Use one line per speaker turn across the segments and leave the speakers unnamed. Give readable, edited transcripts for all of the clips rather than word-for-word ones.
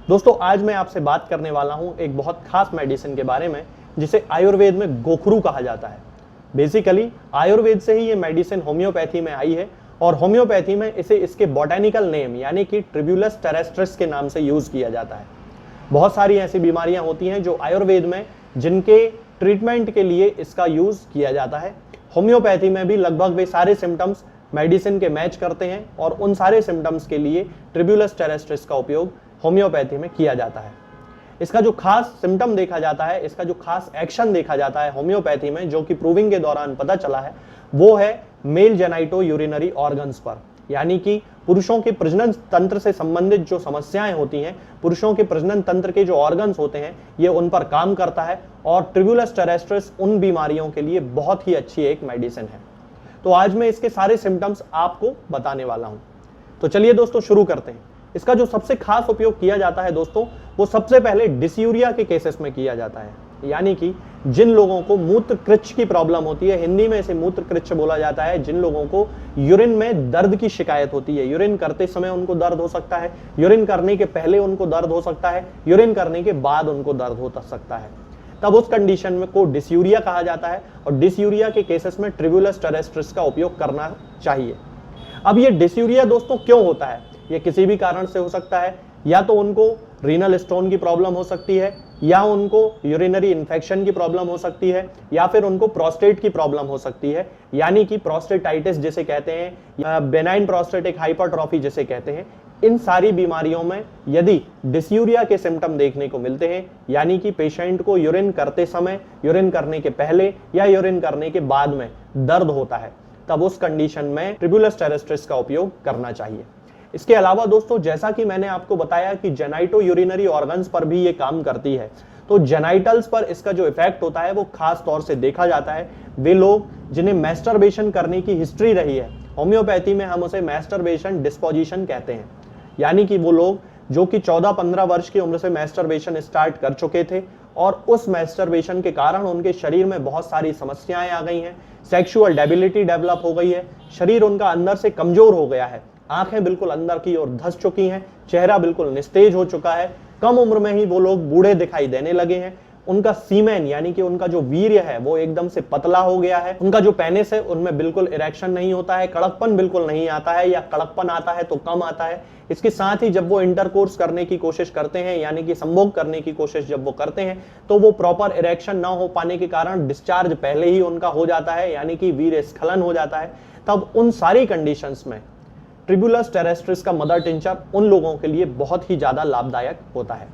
दोस्तों आज मैं आपसे बात करने वाला हूं एक बहुत खास मेडिसिन के बारे में जिसे आयुर्वेद में गोखरू कहा जाता है। बेसिकली आयुर्वेद से ही ये मेडिसिन होम्योपैथी में आई है और होम्योपैथी में इसे इसके बॉटेनिकल नेम यानी कि ट्रिब्यूलस टेरेस्ट्रिस के नाम से यूज किया जाता है। बहुत सारी ऐसी बीमारियां होती हैं जो आयुर्वेद में जिनके ट्रीटमेंट के लिए इसका यूज किया जाता है। होम्योपैथी में भी लगभग वे सारे सिम्टम्स मेडिसिन के मैच करते हैं और उन सारे सिम्टम्स के लिए ट्रिब्यूलस टेरेस्ट्रिस का उपयोग होम्योपैथी में किया जाता है। इसका जो खास सिम्टम देखा जाता है, इसका जो खास एक्शन देखा जाता है होम्योपैथी में, जो कि प्रूविंग के दौरान पता चला है, वो है मेल जेनाइटो यूरिनरी ऑर्गन्स पर, यानी कि पुरुषों के प्रजनन तंत्र से संबंधित जो समस्याएं होती हैं, पुरुषों के प्रजनन तंत्र के जो ऑर्गन्स होते हैं, ये उन पर काम करता है और ट्रिब्यूलस टेरेस्ट्रिस उन बीमारियों के लिए बहुत ही अच्छी एक मेडिसिन है। तो आज मैं इसके सारे सिम्टम्स आपको बताने वाला हूं। तो चलिए दोस्तों शुरू करते हैं। इसका जो सबसे खास उपयोग किया जाता है दोस्तों, वो सबसे पहले डिस्यूरिया के केसेस में किया जाता है, यानी कि जिन लोगों को मूत्रकृच्छ की प्रॉब्लम होती है, हिंदी में इसे मूत्रकृच्छ बोला जाता है, जिन लोगों को यूरिन में दर्द की शिकायत होती है, यूरिन करते समय उनको दर्द हो सकता है, यूरिन करने के पहले उनको दर्द हो सकता है, यूरिन करने के बाद उनको दर्द हो सकता है, तब उस कंडीशन में को डिस्यूरिया कहा जाता है और डिस्यूरिया के केसेस में ट्रिब्यूलस टेरेस्ट्रिस का उपयोग करना चाहिए। अब ये डिस्यूरिया दोस्तों क्यों होता है? ये किसी भी कारण से हो सकता है, या तो उनको रीनल स्टोन की प्रॉब्लम हो सकती है, या उनको यूरिनरी इन्फेक्शन की प्रॉब्लम हो सकती है, या फिर उनको प्रोस्टेट की प्रॉब्लम हो सकती है, यानी कि प्रोस्टेटाइटिस जिसे कहते हैं या बेनाइन प्रोस्टेटिक हाइपरट्रॉफी जिसे कहते हैं। इन सारी बीमारियों में यदि डिस्यूरिया के सिम्टम देखने को मिलते हैं, यानी कि पेशेंट को यूरिन करते समय, यूरिन करने के पहले या यूरिन करने के बाद में दर्द होता है, तब उस कंडीशन में ट्रिब्यूलस टेरेस्ट्रिस का उपयोग करना चाहिए। इसके अलावा दोस्तों, जैसा कि मैंने आपको बताया कि जेनाइटो यूरिनरी ऑर्गन्स पर भी ये काम करती है, तो जेनाइटल्स पर इसका जो इफेक्ट होता है वो खास तौर से देखा जाता है। वे लोग जिन्हें मैस्टरबेशन करने की हिस्ट्री रही है, होम्योपैथी में हम उसे मैस्टरबेशन डिस्पोजिशन कहते हैं, यानी कि वो लोग जो कि 14-15 वर्ष की उम्र से मैस्टरबेशन स्टार्ट कर चुके थे और उस मैस्टरबेशन के कारण उनके शरीर में बहुत सारी समस्याएं आ गई हैं, सेक्सुअल डेबिलिटी डेवलप हो गई है, शरीर उनका अंदर से कमजोर हो गया है, आंखें बिल्कुल अंदर की ओर धंस चुकी हैं, चेहरा बिल्कुल निस्तेज हो चुका है, कम उम्र में ही वो लोग बूढ़े दिखाई देने लगे हैं, उनका सीमेन यानी कि उनका जो वीर्य है वो एकदम से पतला हो गया है, उनका जो पेनिस है उनमें बिल्कुल इरेक्शन नहीं होता है, कड़कपन बिल्कुल नहीं आता है, या कड़कपन आता है तो कम आता है। इसके साथ ही जब वो इंटरकोर्स करने की कोशिश करते हैं, यानी कि संभोग करने की कोशिश जब वो करते हैं, तो वो प्रॉपर इरेक्शन ना हो पाने के कारण डिस्चार्ज पहले ही उनका हो जाता है, यानी कि वीर्य स्खलन हो जाता है। तब उन सारी कंडीशंस में ट्रिब्यूलस टेरेस्ट्रिस का मदर टिंचर उन लोगों के लिए बहुत ही ज्यादा लाभदायक होता है।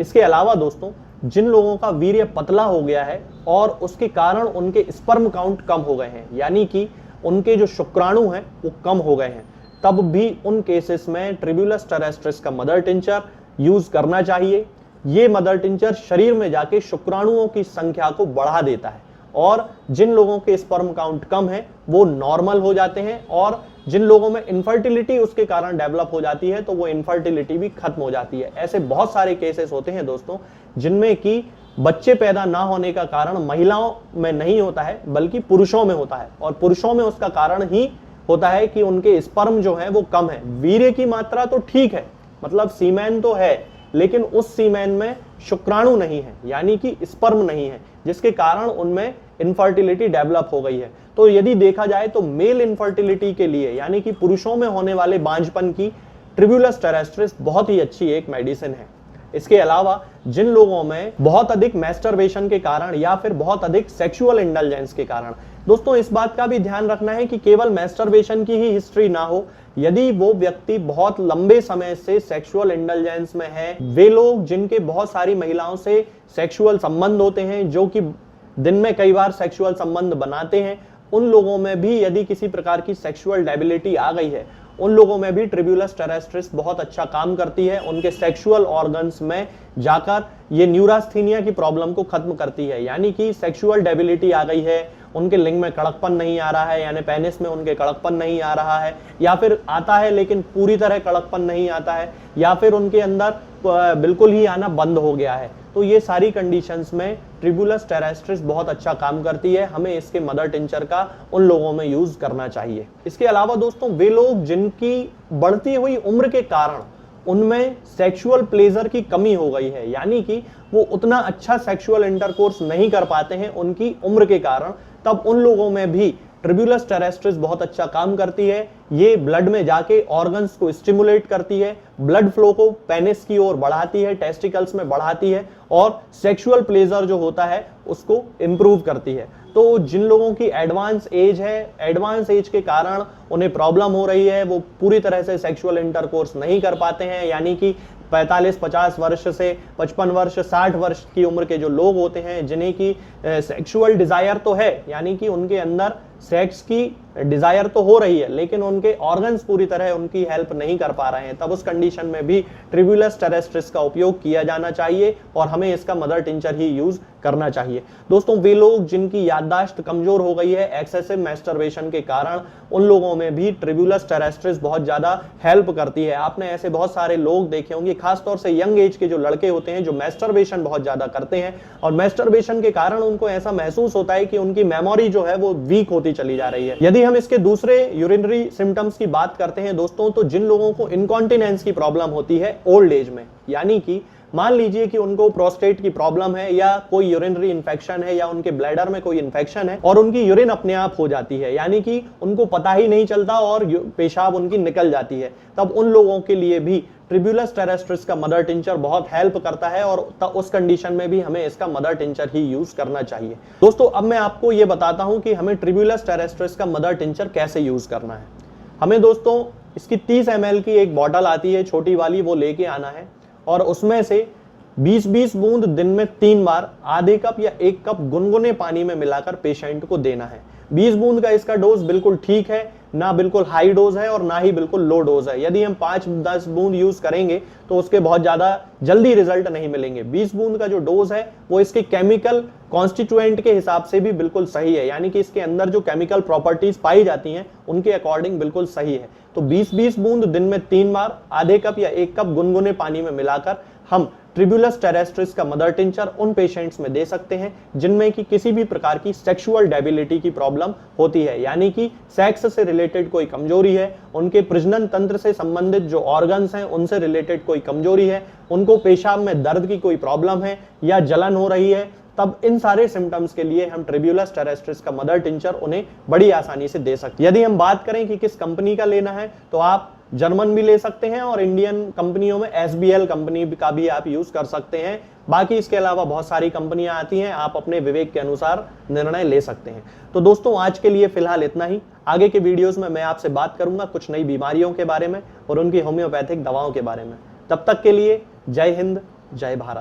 इसके अलावा दोस्तों, जिन लोगों का वीर्य पतला हो गया है और उसके कारण उनके स्पर्म काउंट कम हो गए हैं, यानी कि उनके जो शुक्राणु हैं वो कम हो गए हैं, तब भी उन केसेस में ट्रिब्यूलस टेरेस्ट्रिस का मदर टिंचर यूज करना चाहिए। ये मदर टिंचर शरीर में जाके शुक्राणुओं की संख्या को बढ़ा देता है और जिन लोगों के स्पर्म काउंट कम है वो नॉर्मल हो जाते हैं, और जिन लोगों में इनफर्टिलिटी उसके कारण डेवलप हो जाती है तो वो इनफर्टिलिटी भी खत्म हो जाती है। ऐसे बहुत सारे केसेस होते हैं दोस्तों, जिनमें कि बच्चे पैदा ना होने का कारण महिलाओं में नहीं होता है बल्कि पुरुषों में होता है, और पुरुषों में उसका कारण ही होता है कि उनके स्पर्म जो है वो कम है। वीर्य की मात्रा तो ठीक है, मतलब सीमेन तो है, लेकिन उस सीमेन में शुक्राणु नहीं है, यानी कि स्पर्म नहीं है, जिसके कारण उनमें इनफर्टिलिटी डेवलप हो गई है। तो यदि देखा जाए तो मेल इनफर्टिलिटी के लिए, यानी कि पुरुषों में होने वाले बांझपन की, ट्रिब्यूलस टेरेस्ट्रिस बहुत ही अच्छी एक मेडिसिन है। इसके अलावा जिन लोगों में बहुत अधिक मैस्टरबेशन के कारण या फिर बहुत अधिक सेक्सुअल इंडल्जेंस के कारण, दोस्तों इस बात का भी ध्यान रखना है कि केवल मैस्टरबेशन की ही हिस्ट्री ना हो, यदि वो व्यक्ति बहुत लंबे समय से सेक्सुअल इंडल्जेंस में है, वे लोग जिनके बहुत सारी महिलाओं से सेक्सुअल संबंध होते हैं, जो कि दिन में कई बार सेक्सुअल संबंध बनाते हैं, उन लोगों में भी यदि किसी प्रकार की सेक्सुअल डेबिलिटी आ गई है, उन लोगों में भी ट्रिब्यूलस टेरेस्ट्रिस बहुत अच्छा काम करती है। उनके सेक्सुअल ऑर्गन्स में जाकर ये न्यूरास्थीनिया की प्रॉब्लम को खत्म करती है, यानी कि सेक्सुअल डेबिलिटी आ गई है, उनके लिंग में कड़कपन नहीं आ रहा है, यानी पेनिस में उनके कड़कपन नहीं आ रहा है, या फिर आता है लेकिन पूरी तरह कड़कपन नहीं आता है, या फिर उनके अंदर बिल्कुल ही आना बंद हो गया है, तो ये सारी कंडीशंस में ट्रिब्यूलस टेरेस्ट्रिस बहुत अच्छा काम करती है। हमें इसके मदर टिंचर का उन लोगों में यूज करना चाहिए। इसके अलावा दोस्तों, वे लोग जिनकी बढ़ती हुई उम्र के कारण उनमें सेक्सुअल प्लेजर की कमी हो गई है, यानी कि वो उतना अच्छा सेक्सुअल इंटरकोर्स नहीं कर पाते हैं उनकी उम्र के कारण। तब उन लोगों में भी ट्रिब्यूलस टेरेस्ट्रिस बहुत अच्छा काम करती है। ये ब्लड में जाके ऑर्गन्स को स्टिमुलेट करती है, ब्लड फ्लो को पेनिस की ओर बढ़ाती है, टेस्टिकल्स में बढ़ाती है और सेक्सुअल प्लेजर जो होता है उसको इंप्रूव करती है। तो जिन लोगों की एडवांस एज है, एडवांस एज के कारण उन्हें प्रॉब्लम हो रही है, वो पूरी तरह से सेक्सुअल इंटरकोर्स नहीं कर पाते हैं, यानी कि 45-50 वर्ष से 55 वर्ष 60 वर्ष की उम्र के जो लोग होते हैं जिन्हें की सेक्सुअल डिजायर तो है, यानी कि उनके अंदर सेक्स की डिजायर तो हो रही है, लेकिन उनके ऑर्गन्स पूरी तरह उनकी हेल्प नहीं कर पा रहे हैं, तब उस कंडीशन में भी ट्रिब्यूलस टेरेस्ट्रिस का उपयोग किया जाना चाहिए और हमें इसका मदर टिंचर ही यूज करना चाहिए। दोस्तों, वे लोग जिनकी याददाश्त कमजोर हो गई है एक्सेसिव मैस्टरबेशन के कारण, उन लोगों में भी ट्रिब्यूलस टेरेस्ट्रिस बहुत ज्यादा हेल्प करती है। आपने ऐसे बहुत सारे लोग देखे होंगे, खासतौर से यंग एज के जो लड़के होते हैं जो मैस्टरबेशन बहुत ज्यादा करते हैं और मैस्टरबेशन के कारण उनको ऐसा महसूस होता है कि उनकी मेमोरी जो है वो वीक होती चली जा रही है। यदि हम इसके दूसरे यूरिनरी सिम्टम्स की बात करते हैं दोस्तों, तो जिन लोगों को इनकॉन्टिनेंस की प्रॉब्लम होती है ओल्ड एज में, यानी कि मान लीजिए कि उनको प्रोस्टेट की प्रॉब्लम है या कोई यूरिनरी इंफेक्शन है या उनके ब्लैडर में कोई इंफेक्शन है और उनकी यूरिन अपने आप हो जाती है, यानी कि उनको पता ही नहीं चलता और पेशाब उनकी निकल जाती है, तब उन लोगों के लिए भी ट्रिब्यूलस टेरेस्ट्रिस का मदर टिंचर बहुत हेल्प करता है और उस कंडीशन में भी हमें इसका मदर टिंचर ही यूज करना चाहिए। दोस्तों, अब मैं आपको ये बताता हूं कि हमें ट्रिब्यूलस टेरेस्ट्रिस का मदर टिंचर कैसे यूज करना है। हमें दोस्तों इसकी 30 ml की एक बॉटल आती है छोटी वाली, वो लेके आना है और उसमें से 20-20 बूंद दिन में 3 बार आधे कप या 1 कप गुनगुने पानी में मिलाकर पेशेंट को देना है। 20 बूंद का इसका डोज बिल्कुल ठीक है, ना बिल्कुल हाई डोज है और ना ही बिल्कुल लो डोज है। यदि हम 5-10 बूंद यूज करेंगे तो उसके बहुत ज्यादा जल्दी रिजल्ट नहीं मिलेंगे। 20 बूंद का जो डोज है वो इसके केमिकल कॉन्स्टिट्यूएंट के हिसाब से भी बिल्कुल सही है, यानी कि इसके अंदर जो केमिकल प्रॉपर्टीज पाई जाती हैं उनके अकॉर्डिंग बिल्कुल सही है। तो 20-20 बूंद दिन में 3 बार आधे कप या 1 कप गुनगुने पानी में मिलाकर हम ट्रिब्यूलस टेरेस्ट्रिस का मदर टिंचर उन पेशेंट्स में दे सकते हैं जिनमें कि किसी भी प्रकार की सेक्सुअल डेबिलिटी की प्रॉब्लम होती है, यानी कि सेक्स से रिलेटेड कोई कमजोरी है, उनके प्रजनन तंत्र से संबंधित जो ऑर्गन्स हैं उनसे रिलेटेड कोई कमजोरी है, उनको पेशाब में दर्द की कोई प्रॉब्लम है या जलन हो रही है, तब इन सारे सिम्टम्स के लिए हम ट्रिब्यूलस टेरेस्ट्रिस का मदर टिंचर उन्हें बड़ी आसानी से दे सकते हैं। यदि हम बात करें कि किस कंपनी का लेना है, तो आप जर्मन भी ले सकते हैं और इंडियन कंपनियों में SBL कंपनी का भी आप यूज कर सकते हैं। बाकी इसके अलावा बहुत सारी कंपनियां आती हैं, आप अपने विवेक के अनुसार निर्णय ले सकते हैं। तो दोस्तों, आज के लिए फिलहाल इतना ही। आगे के वीडियोस में मैं आपसे बात करूंगा कुछ नई बीमारियों के बारे में और उनकी होम्योपैथिक दवाओं के बारे में। तब तक के लिए जय हिंद, जय भारत।